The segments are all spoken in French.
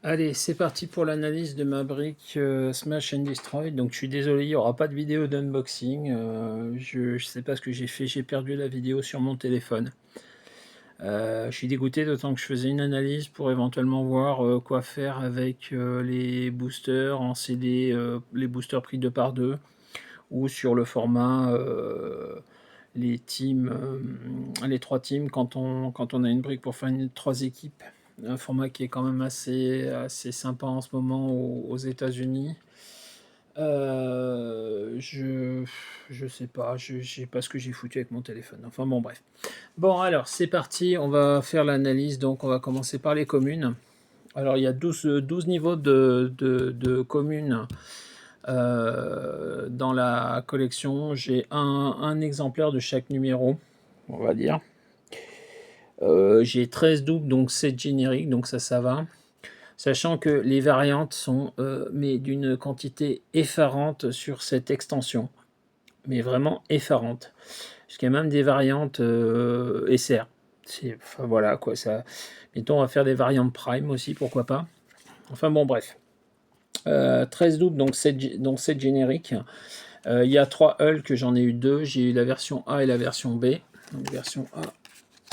Allez, c'est parti pour l'analyse de ma brique Smash and Destroy. Donc je suis désolé, il n'y aura pas de vidéo d'unboxing. Je sais pas ce que j'ai fait, j'ai perdu la vidéo sur mon téléphone. Je suis dégoûté, d'autant que je faisais une analyse pour éventuellement voir quoi faire avec les boosters en CD, les boosters pris 2 par 2, ou sur le format les teams, les 3 teams quand on a une brique pour faire 3 équipes. Un format qui est quand même assez sympa en ce moment aux États-Unis. Je sais pas, je sais pas ce que j'ai foutu avec mon téléphone. Enfin bon, bref. Bon, alors c'est parti, on va faire l'analyse. Donc on va commencer par les communes. Alors il y a 12 niveaux de communes dans la collection. J'ai un exemplaire de chaque numéro, on va dire. J'ai 13 doubles, donc 7 génériques, donc ça va. Sachant que les variantes sont mais d'une quantité effarante sur cette extension. Mais vraiment effarante. Parce qu'il y a même des variantes SR. Enfin voilà quoi, ça. Mettons, on va faire des variantes Prime aussi, pourquoi pas. Enfin bon, bref. 13 doubles, donc 7 génériques. Il y a 3 Hulk, j'en ai eu 2. J'ai eu la version A et la version B. Donc version A,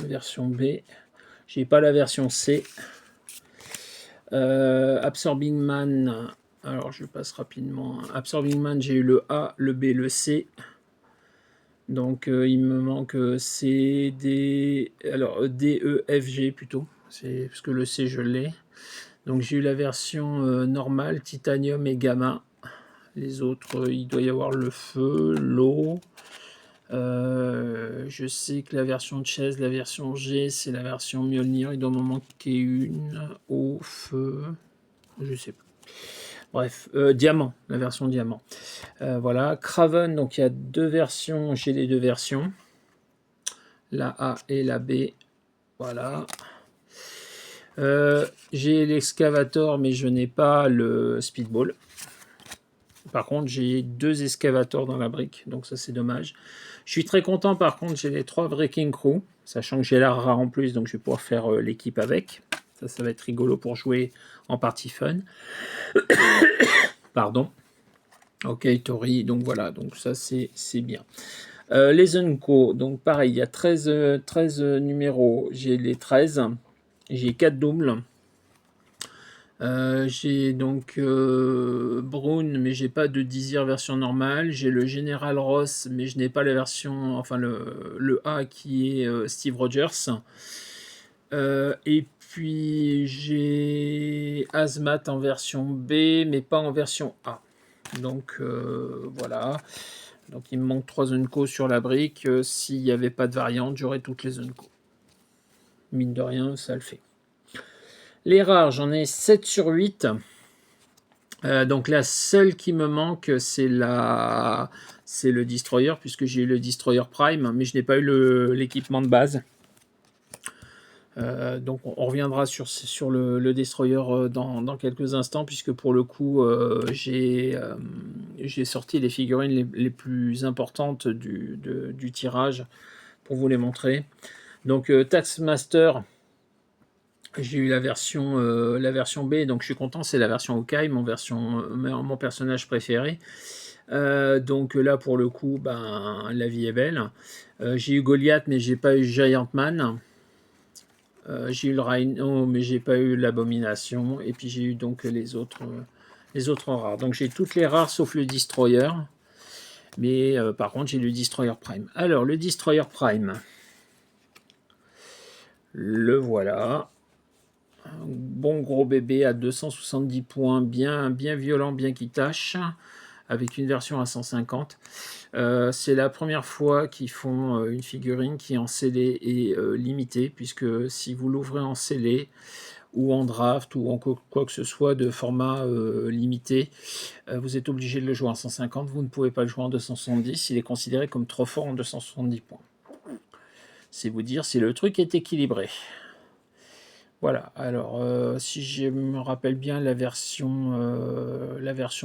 version B. J'ai pas la version C. Absorbing Man, alors je passe rapidement. Absorbing Man, j'ai eu le A, le B, le C. Donc il me manque C, D, alors D, E, F, G plutôt. C'est parce que le C je l'ai. Donc j'ai eu la version normale, titanium et gamma. Les autres, il doit y avoir le feu, l'eau. Je sais que la version de chaise, la version G, c'est la version Mjolnir. Il doit m'en manquer une. Eau, feu, je sais pas. Bref, diamant, la version diamant. Voilà, Kraven, donc il y a 2 versions, j'ai les 2 versions. La A et la B. Voilà. J'ai l'excavator, mais je n'ai pas le speedball. Par contre, j'ai 2 excavators dans la brique, donc ça c'est dommage. Je suis très content, par contre, j'ai les 3 Breaking Crew, sachant que j'ai la rare en plus, donc je vais pouvoir faire l'équipe avec. Ça va être rigolo pour jouer en partie fun. Pardon. Ok, Tori, donc voilà, donc ça c'est bien. Les Unco, donc pareil, il y a 13 numéros, j'ai les 13, j'ai 4 doubles. J'ai donc Brown, mais j'ai pas de Dizir version normale. J'ai le Général Ross, mais je n'ai pas la version, enfin le A qui est Steve Rogers. Et puis j'ai Azmat en version B, mais pas en version A. Donc voilà. Donc il me manque 3 Unco sur la brique. S'il n'y avait pas de variante, j'aurais toutes les Unco. Mine de rien, ça le fait. Les rares, j'en ai 7 sur 8. Donc la seule qui me manque, c'est le Destroyer, puisque j'ai eu le Destroyer Prime, mais je n'ai pas eu l'équipement de base. Donc on reviendra sur le Destroyer dans quelques instants, puisque pour le coup, j'ai sorti les figurines les plus importantes du tirage pour vous les montrer. Donc Taxmaster, j'ai eu la version B, donc je suis content, c'est la version Hawkeye, mon personnage préféré. Donc là, pour le coup, ben, la vie est belle. J'ai eu Goliath, mais j'ai pas eu Giant Man. J'ai eu le Rhino, mais j'ai pas eu l'Abomination. Et puis j'ai eu donc les autres rares. Donc j'ai toutes les rares sauf le Destroyer. Mais par contre, j'ai le Destroyer Prime. Alors, le Destroyer Prime, le voilà. Un bon gros bébé à 270 points, bien violent, bien qui tâche, avec une version à 150. C'est la première fois qu'ils font une figurine qui est en scellé et limitée, puisque si vous l'ouvrez en scellé ou en draft ou en quoi que ce soit de format limité, vous êtes obligé de le jouer en 150, vous ne pouvez pas le jouer en 270, il est considéré comme trop fort en 270 points. C'est vous dire si le truc est équilibré. Voilà, alors si je me rappelle bien la version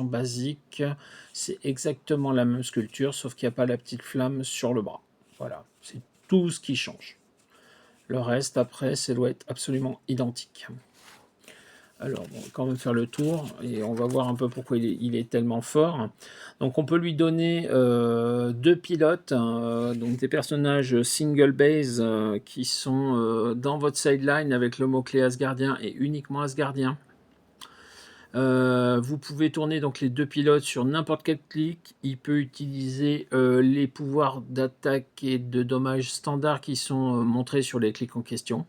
basique, c'est exactement la même sculpture, sauf qu'il n'y a pas la petite flamme sur le bras. Voilà, c'est tout ce qui change. Le reste, après, ça doit être absolument identique. Alors, on va quand même faire le tour et on va voir un peu pourquoi il est tellement fort. Donc, on peut lui donner 2 pilotes, donc des personnages single base qui sont dans votre sideline avec le mot-clé Asgardien et uniquement Asgardien. Vous pouvez tourner donc les 2 pilotes sur n'importe quel clic. Il peut utiliser les pouvoirs d'attaque et de dommages standards qui sont montrés sur les clics en question.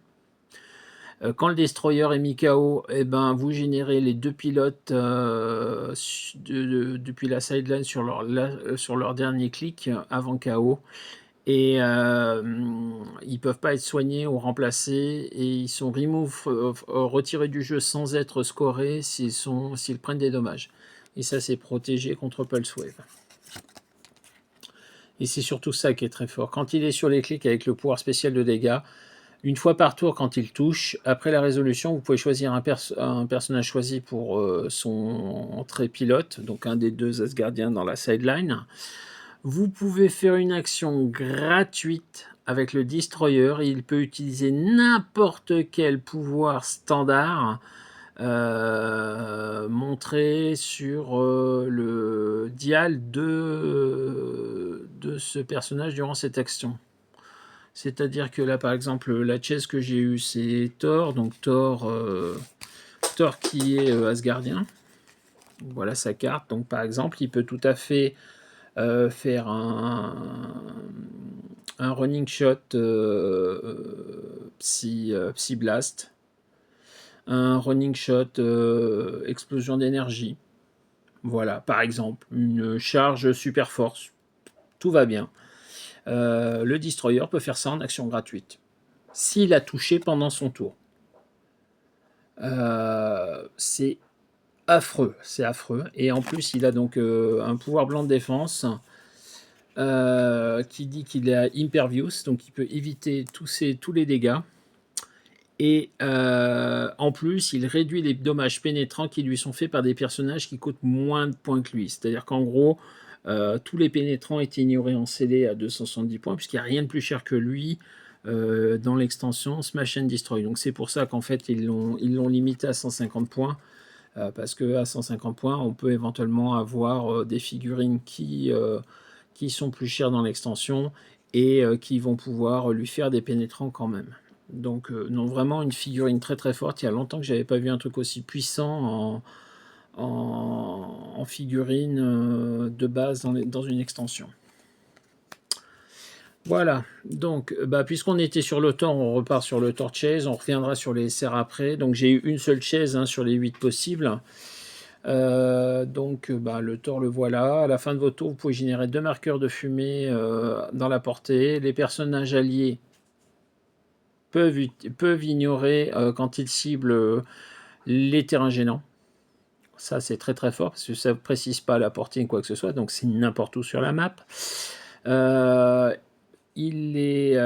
Quand le destroyer est mis KO, eh ben, vous générez les 2 pilotes depuis la sideline sur leur dernier clic avant KO. Et ils peuvent pas être soignés ou remplacés et ils sont retirés du jeu sans être scorés s'ils prennent des dommages. Et ça, c'est protégé contre Pulse Wave. Et c'est surtout ça qui est très fort. Quand il est sur les clics avec le pouvoir spécial de dégâts, une fois par tour quand il touche, après la résolution, vous pouvez choisir un personnage choisi pour son entrée pilote, donc un des 2 Asgardiens dans la sideline. Vous pouvez faire une action gratuite avec le Destroyer. Il peut utiliser n'importe quel pouvoir standard montré sur le dial de ce personnage durant cette action. C'est-à-dire que là, par exemple, la chaise que j'ai eue, c'est Thor. Donc Thor qui est Asgardien. Voilà sa carte. Donc par exemple, il peut tout à fait faire un running shot Psy Blast, un running shot explosion d'énergie. Voilà, par exemple, une charge super force. Tout va bien. Le Destroyer peut faire ça en action gratuite, s'il a touché pendant son tour. C'est affreux, c'est affreux. Et en plus, il a donc un pouvoir blanc de défense qui dit qu'il est à Impervious, donc il peut éviter tous les dégâts. Et en plus, il réduit les dommages pénétrants qui lui sont faits par des personnages qui coûtent moins de points que lui. C'est-à-dire qu'en gros, tous les pénétrants étaient ignorés en CD à 270 points, puisqu'il n'y a rien de plus cher que lui dans l'extension Smash and Destroy. Donc c'est pour ça qu'en fait, ils l'ont limité à 150 points. Parce qu'à 150 points, on peut éventuellement avoir des figurines qui sont plus chères dans l'extension et qui vont pouvoir lui faire des pénétrants quand même. Donc non, vraiment une figurine très très forte. Il y a longtemps que j'avais pas vu un truc aussi puissant en figurine de base dans une extension. Voilà, donc puisqu'on était sur le Thor, on repart sur le Thor Chase, on reviendra sur les SR après. Donc j'ai eu une seule chaise sur les 8 possibles. Donc le Thor, le voilà. À la fin de votre tour, vous pouvez générer 2 marqueurs de fumée dans la portée. Les personnages alliés peuvent ignorer quand ils ciblent les terrains gênants. Ça, c'est très très fort parce que ça ne précise pas la portée ni quoi que ce soit, donc c'est n'importe où sur la map. Il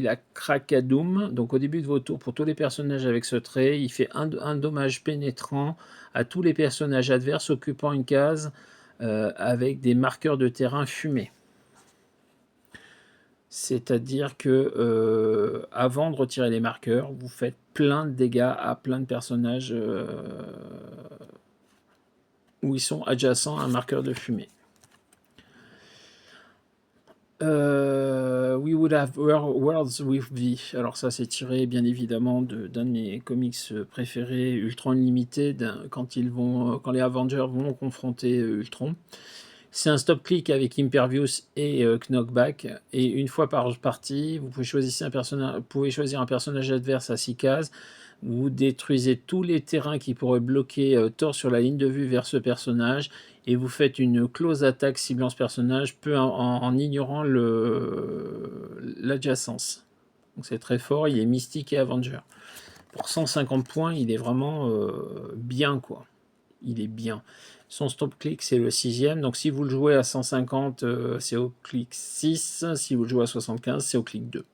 a Krakadoum, donc au début de vos tours, pour tous les personnages avec ce trait, il fait un dommage pénétrant à tous les personnages adverses occupant une case avec des marqueurs de terrain fumés. C'est-à-dire que avant de retirer les marqueurs, vous faites plein de dégâts à plein de personnages où ils sont adjacents à un marqueur de fumée. We Would Have Worlds With Thee. Alors ça, c'est tiré bien évidemment d'un de mes comics préférés, Ultron Unlimited, quand les Avengers vont confronter Ultron. C'est un stop-click avec Impervious et Knockback. Et une fois par partie, vous pouvez choisir un personnage adverse à 6 cases. Vous détruisez tous les terrains qui pourraient bloquer Thor sur la ligne de vue vers ce personnage. Et vous faites une close attaque ciblant ce personnage en ignorant l'adjacence. Donc c'est très fort, il est mystique et Avenger. Pour 150 points, il est vraiment bien, quoi. Il est bien. Son stop-click, c'est le 6e. Donc si vous le jouez à 150, c'est au clic 6. Si vous le jouez à 75, c'est au clic 2.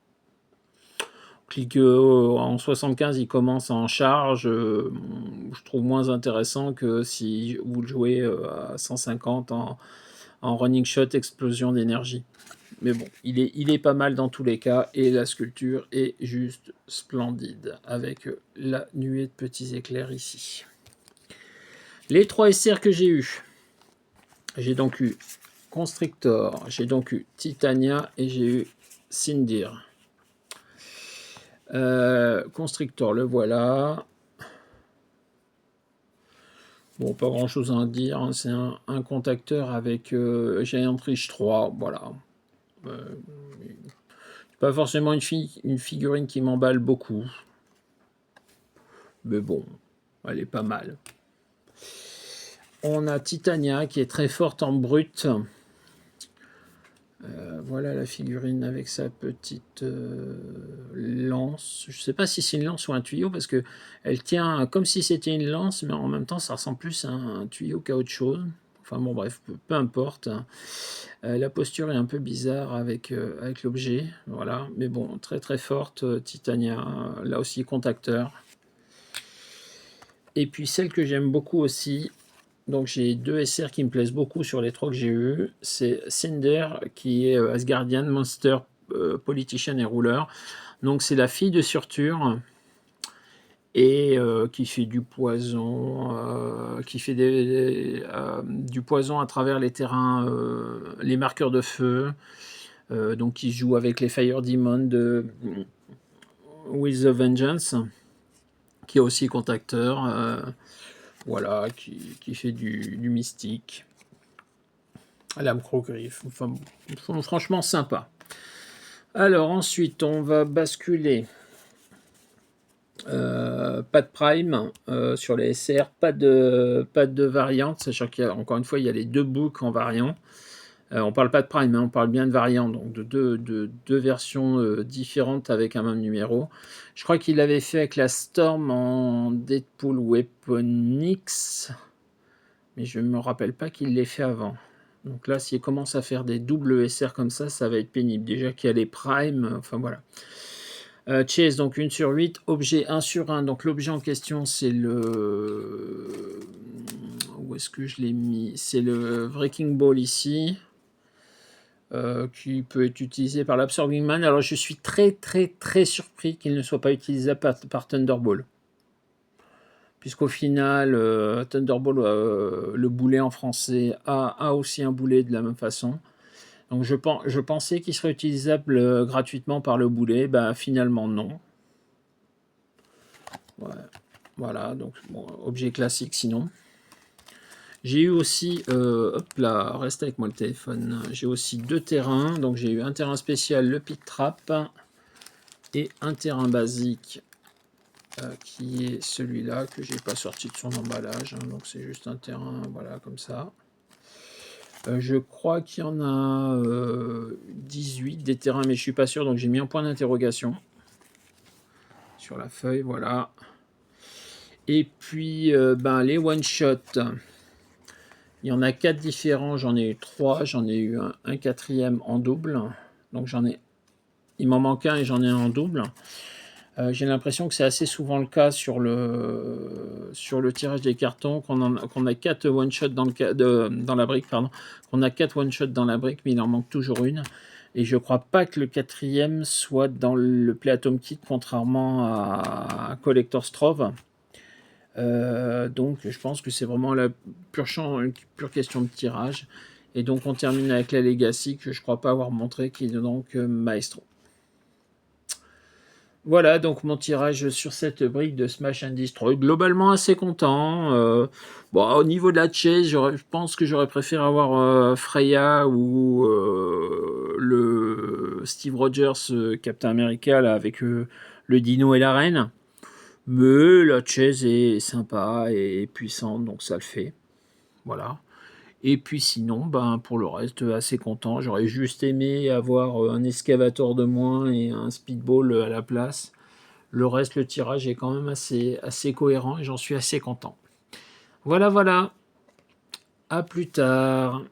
Clic en 75, il commence en charge. Je trouve moins intéressant que si vous le jouez à 150 en running shot explosion d'énergie. Mais bon, il est pas mal dans tous les cas, et la sculpture est juste splendide, avec la nuée de petits éclairs ici. Les 3 SR que j'ai eu. J'ai donc eu Constrictor, j'ai donc eu Titania et j'ai eu Sindir. Constrictor, le voilà. Bon, pas grand chose à en dire, hein. C'est un contacteur avec Giant Reach 3, voilà. Pas forcément une figurine qui m'emballe beaucoup. Mais bon, elle est pas mal. On a Titania qui est très forte en brut. Voilà la figurine avec sa petite lance. Je ne sais pas si c'est une lance ou un tuyau parce que elle tient comme si c'était une lance, mais en même temps ça ressemble plus à un tuyau qu'à autre chose. Enfin bon bref, peu importe. La posture est un peu bizarre avec l'objet, voilà. Mais bon, très très forte, Titania, là aussi contacteur. Et puis celle que j'aime beaucoup aussi, donc j'ai 2 SR qui me plaisent beaucoup sur les 3 que j'ai eu. C'est Cinder qui est Asgardian, Monster, Politician et Ruler. Donc c'est la fille de Surtur et qui fait du poison, du poison à travers les terrains, les marqueurs de feu. Donc qui joue avec les Fire Demon de With the Vengeance, qui est aussi contacteur. Voilà, qui fait du mystique. Lame Crogriffe, enfin, franchement sympa. Alors ensuite, on va basculer. Pas de prime sur les SR, pas de variante, sachant qu'encore une fois, il y a les 2 books en variant. On parle pas de prime, hein, on parle bien de variant, donc de deux versions différentes avec un même numéro. Je crois qu'il l'avait fait avec la Storm en Deadpool Weapon X, mais je ne me rappelle pas qu'il l'ait fait avant. Donc là, s'il commence à faire des doubles SR comme ça, ça va être pénible. Déjà qu'il y a les primes, enfin voilà. Chase, donc 1 sur 8, objet 1 sur 1. Donc l'objet en question, c'est le... Où est-ce que je l'ai mis? C'est le Breaking Ball ici. Qui peut être utilisé par l'Absorbing Man. Alors je suis très très très surpris qu'il ne soit pas utilisé par Thunderball. Puisqu'au final, Thunderball, le boulet en français, a aussi un boulet de la même façon. Donc je pensais qu'il serait utilisable gratuitement par le boulet. Ben, finalement non. Ouais. Voilà, donc bon, objet classique sinon. J'ai eu aussi, hop là, reste avec moi le téléphone, j'ai aussi 2 terrains, donc j'ai eu un terrain spécial, le Pit Trap, et un terrain basique, qui est celui-là, que j'ai pas sorti de son emballage, hein, donc c'est juste un terrain, voilà, comme ça. Je crois qu'il y en a 18 des terrains, mais je suis pas sûr, donc j'ai mis un point d'interrogation sur la feuille, voilà. Et puis, ben, les one-shot. Il y en a 4 différents, j'en ai eu 3, j'en ai eu un quatrième en double. Donc il m'en manque un et j'en ai un en double. J'ai l'impression que c'est assez souvent le cas sur le tirage des cartons, qu'on a 4 one-shot dans la brique, pardon. Qu'on a 4 one-shot dans la brique, mais il en manque toujours une. Et je crois pas que le quatrième soit dans le Playatom Kit, contrairement à Collector Strove. Donc je pense que c'est vraiment une pure question de tirage. Et donc on termine avec la Legacy que je crois pas avoir montré, qui est donc Maestro. Voilà donc mon tirage sur cette brique de Smash and Destroy. Globalement assez content. Bon, au niveau de la chase, je pense que j'aurais préféré avoir Freya ou le Steve Rogers Captain America là, avec le dino et la reine. Mais la chaise est sympa et puissante, donc ça le fait. Voilà. Et puis sinon, ben, pour le reste, assez content. J'aurais juste aimé avoir un excavator de moins et un speedball à la place. Le reste, le tirage est quand même assez cohérent et j'en suis assez content. Voilà, voilà. À plus tard.